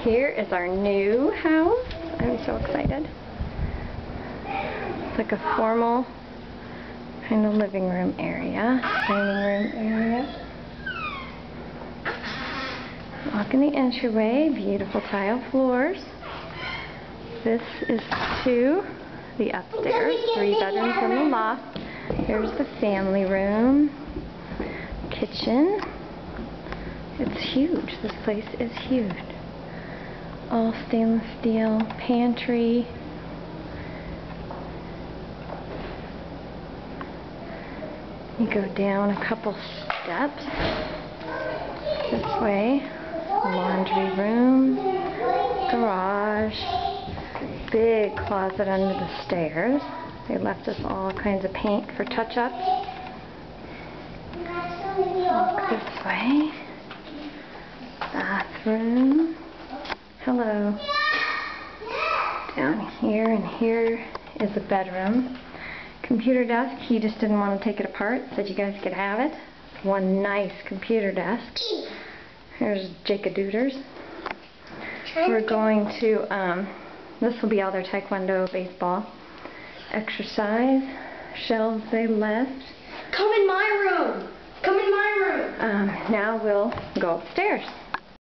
Here is our new house. I'm so excited. It's like a formal kind of living room area, dining room area. Walk in the entryway, beautiful tile floors. This is to the upstairs, 3 bedrooms and the loft. Here's the family room, kitchen. It's huge. This place is huge. All stainless steel pantry. You go down a couple steps this way. Laundry room, garage, big closet under the stairs. They left us all kinds of paint for touch-ups. Walk this way. Bathroom. Hello. Down here, and here is a bedroom. Computer desk. He just didn't want to take it apart. Said you guys could have it. One nice computer desk. Here's Jacob-Dooders. We're going to, this will be all their taekwondo, baseball, exercise, shelves they left. Come in my room! Come in my room! Now we'll go upstairs.